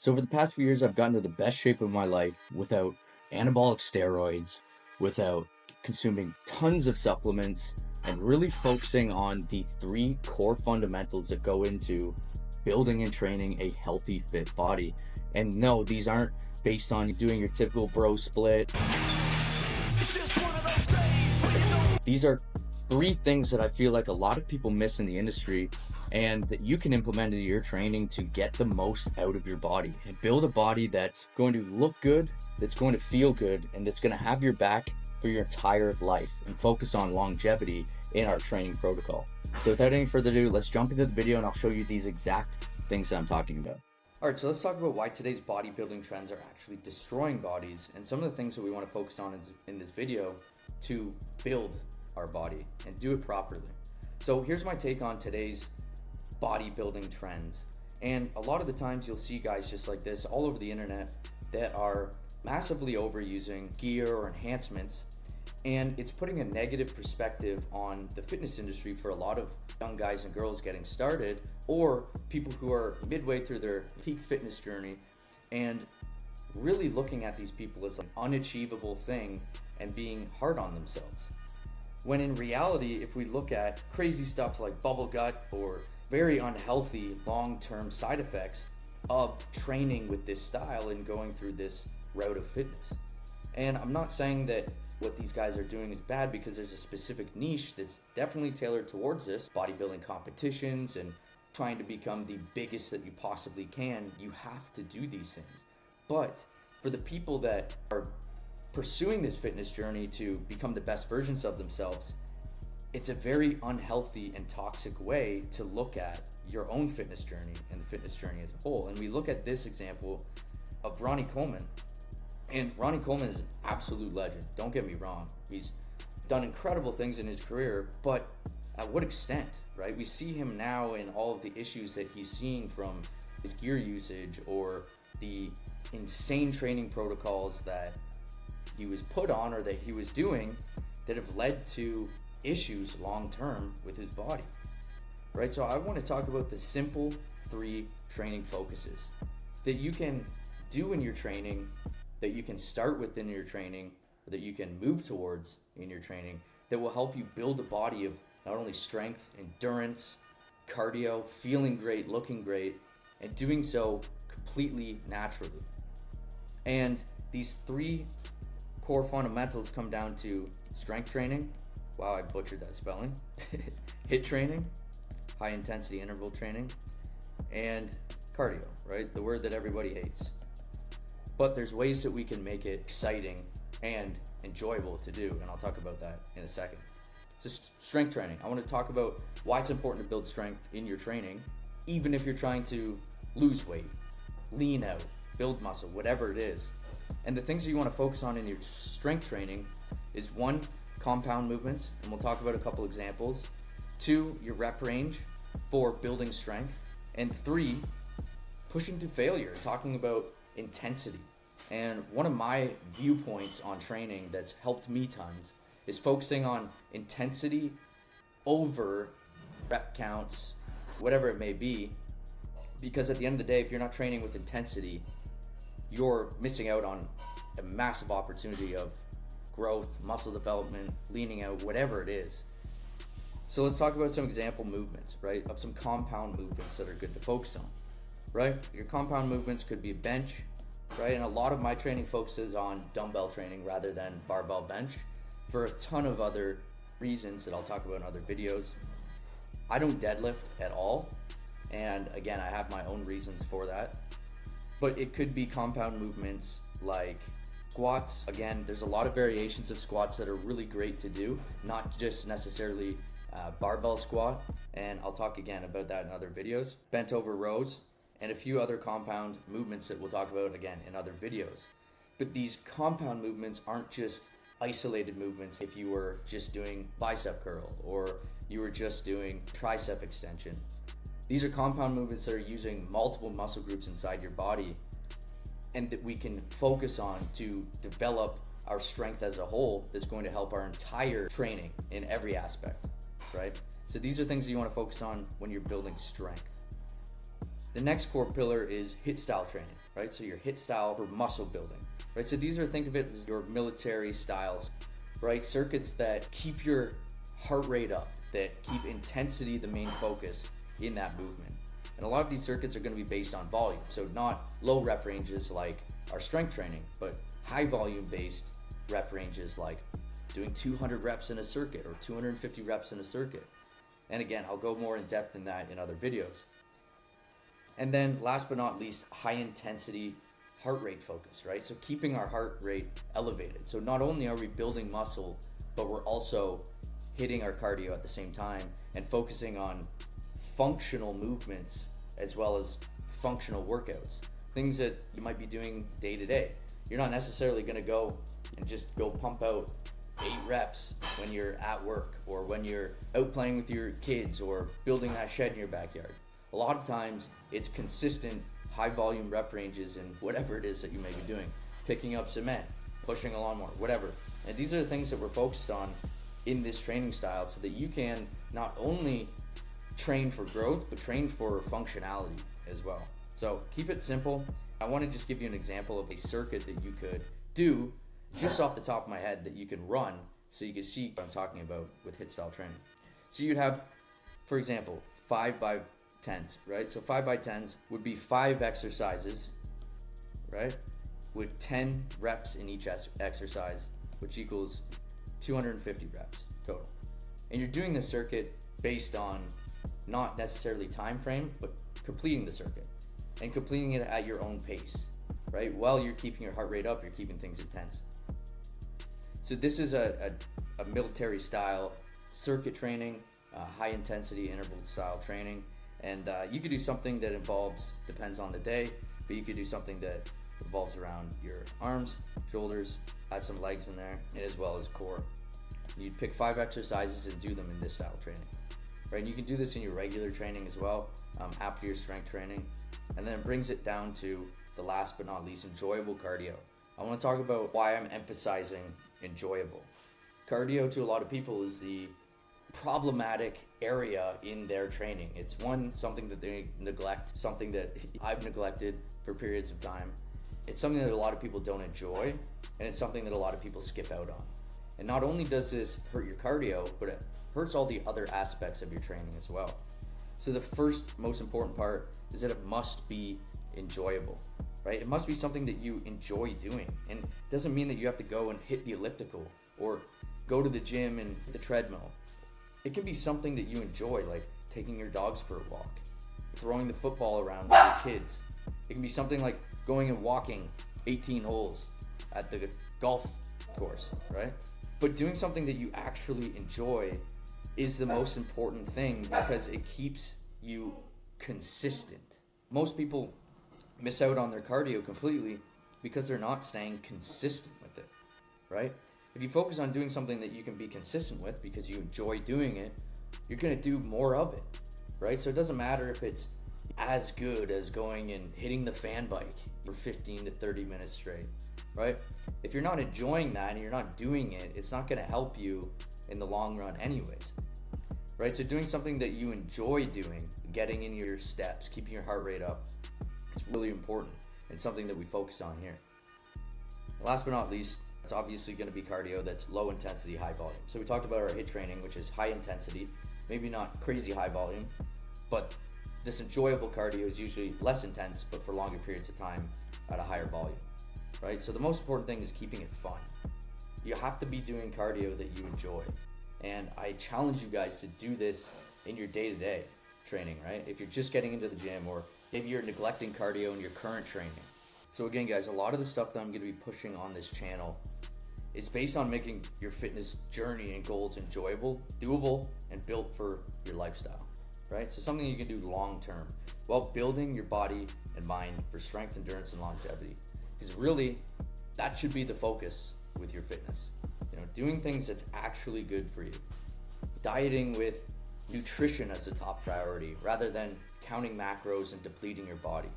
So over the past few years, I've gotten to the best shape of my life without anabolic steroids, without consuming tons of supplements, and really focusing on the three core fundamentals that go into building and training a healthy, fit body. And no, these aren't based on doing your typical bro split. These are three things that I feel like a lot of people miss in the industry and that you can implement into your training to get the most out of your body and build a body that's going to look good, that's going to feel good, and that's going to have your back for your entire life, and focus on longevity in our training protocol. So without any further ado, let's jump into the video and I'll show you these exact things that I'm talking about. All right, so let's talk about why today's bodybuilding trends are actually destroying bodies and some of the things that we want to focus on in this video to build our body and do it properly. So here's my take on today's bodybuilding trends. And a lot of the times you'll see guys just like this all over the internet that are massively overusing gear or enhancements, and it's putting a negative perspective on the fitness industry for a lot of young guys and girls getting started, or people who are midway through their peak fitness journey and really looking at these people as an unachievable thing and being hard on themselves. When in reality, if we look at crazy stuff like bubble gut or very unhealthy long-term side effects of training with this style and going through this route of fitness. And I'm not saying that what these guys are doing is bad, because there's a specific niche that's definitely tailored towards this. Bodybuilding competitions and trying to become the biggest that you possibly can, you have to do these things. But for the people that are pursuing this fitness journey to become the best versions of themselves, it's a very unhealthy and toxic way to look at your own fitness journey and the fitness journey as a whole. And we look at this example of Ronnie Coleman. And Ronnie Coleman is an absolute legend. Don't get me wrong. He's done incredible things in his career, but at what extent, right? We see him now in all of the issues that he's seeing from his gear usage or the insane training protocols that he was put on or that he was doing that have led to issues long term with his body, right? So I want to talk about the simple 3 training focuses that you can do in your training, that you can start within your training, or that you can move towards in your training, that will help you build a body of not only strength, endurance, cardio, feeling great, looking great, and doing so completely naturally. And these 3 core fundamentals come down to strength training. Wow, I butchered that spelling. HIIT training, high intensity interval training, and cardio, right? The word that everybody hates. But there's ways that we can make it exciting and enjoyable to do, and I'll talk about that in a second. So strength training. I want to talk about why it's important to build strength in your training, even if you're trying to lose weight, lean out, build muscle, whatever it is. And the things that you want to focus on in your strength training is 1, compound movements, and we'll talk about a couple examples. 2, your rep range for building strength. And 3, pushing to failure, talking about intensity. And one of my viewpoints on training that's helped me tons is focusing on intensity over rep counts, whatever it may be, because at the end of the day, if you're not training with intensity, you're missing out on a massive opportunity of growth, muscle development, leaning out, whatever it is. So let's talk about some example movements, right? Of some compound movements that are good to focus on, right? Your compound movements could be a bench, right? And a lot of my training focuses on dumbbell training rather than barbell bench for a ton of other reasons that I'll talk about in other videos. I don't deadlift at all. And again, I have my own reasons for that. But it could be compound movements like squats. Again, there's a lot of variations of squats that are really great to do, not just necessarily barbell squat, and I'll talk again about that in other videos. Bent over rows, and a few other compound movements that we'll talk about again in other videos. But these compound movements aren't just isolated movements. If you were just doing bicep curl or you were just doing tricep extension, these are compound movements that are using multiple muscle groups inside your body and that we can focus on to develop our strength as a whole that's going to help our entire training in every aspect, right? So these are things that you want to focus on when you're building strength. The next core pillar is HIIT style training, right? So your HIIT style for muscle building, right? So these are, think of it as your military styles, right? Circuits that keep your heart rate up, that keep intensity the main focus in that movement. And a lot of these circuits are going to be based on volume. So not low rep ranges like our strength training, but high volume based rep ranges like doing 200 reps in a circuit or 250 reps in a circuit. And again, I'll go more in depth in that in other videos. And then last but not least, high intensity heart rate focus, right? So keeping our heart rate elevated. So not only are we building muscle, but we're also hitting our cardio at the same time and focusing on functional movements as well as functional workouts. Things that you might be doing day to day. You're not necessarily gonna go and just go pump out 8 reps when you're at work or when you're out playing with your kids or building that shed in your backyard. A lot of times it's consistent high volume rep ranges in whatever it is that you may be doing. Picking up cement, pushing a lawnmower, whatever. And these are the things that we're focused on in this training style so that you can not only train for growth, but train for functionality as well. So keep it simple. I want to just give you an example of a circuit that you could do just off the top of my head that you can run so you can see what I'm talking about with HIIT style training. So you'd have, for example, 5x10s, right? So 5x10s would be 5 exercises, right? With 10 reps in each exercise, which equals 250 reps total. And you're doing this circuit based on not necessarily time frame, but completing the circuit and completing it at your own pace, right? While you're keeping your heart rate up, you're keeping things intense. So this is a military style circuit training, high intensity interval style training. And you could do something that involves, depends on the day, but you could do something that revolves around your arms, shoulders, add some legs in there, and as well as core. You'd pick 5 exercises and do them in this style training, right? And you can do this in your regular training as well, after your strength training. And then it brings it down to the last but not least, enjoyable cardio. I want to talk about why I'm emphasizing enjoyable. Cardio to a lot of people is the problematic area in their training. It's something that they neglect, something that I've neglected for periods of time. It's something that a lot of people don't enjoy, and it's something that a lot of people skip out on. And not only does this hurt your cardio, but it hurts all the other aspects of your training as well. So the first most important part is that it must be enjoyable, right? It must be something that you enjoy doing. And it doesn't mean that you have to go and hit the elliptical or go to the gym and hit the treadmill. It can be something that you enjoy, like taking your dogs for a walk, throwing the football around with your kids. It can be something like going and walking 18 holes at the golf course, right? But doing something that you actually enjoy is the most important thing because it keeps you consistent. Most people miss out on their cardio completely because they're not staying consistent with it, right? If you focus on doing something that you can be consistent with because you enjoy doing it, you're gonna do more of it, right? So it doesn't matter if it's as good as going and hitting the fan bike for 15 to 30 minutes straight, right? If you're not enjoying that and you're not doing it, it's not gonna help you in the long run anyways, right? So doing something that you enjoy doing, getting in your steps, keeping your heart rate up, it's really important. It's something that we focus on here. Last but not least, it's obviously going to be cardio that's low intensity, high volume. So we talked about our HIIT training, which is high intensity, maybe not crazy high volume, but this enjoyable cardio is usually less intense, but for longer periods of time at a higher volume, right? So the most important thing is keeping it fun. You have to be doing cardio that you enjoy. And I challenge you guys to do this in your day-to-day training, right? If you're just getting into the gym or if you're neglecting cardio in your current training. So again, guys, a lot of the stuff that I'm going to be pushing on this channel is based on making your fitness journey and goals enjoyable, doable, and built for your lifestyle, right? So something you can do long-term while building your body and mind for strength, endurance, and longevity. Because really, that should be the focus with your fitness. You know, doing things that's actually good for you. Dieting with nutrition as the top priority rather than counting macros and depleting your body,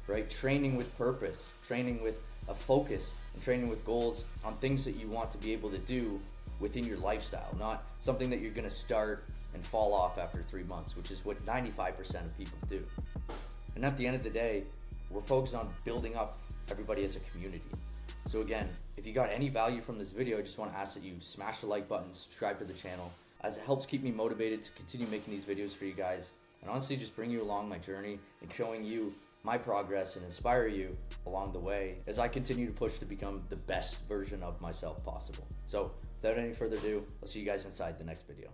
right? Training with purpose, training with a focus, and training with goals on things that you want to be able to do within your lifestyle, not something that you're going to start and fall off after 3 months, which is what 95% of people do. And at the end of the day, we're focused on building up everybody as a community. So again, if you got any value from this video, I just want to ask that you smash the like button, subscribe to the channel, as it helps keep me motivated to continue making these videos for you guys, and honestly just bring you along my journey and showing you my progress and inspire you along the way as I continue to push to become the best version of myself possible. So without any further ado, I'll see you guys inside the next video.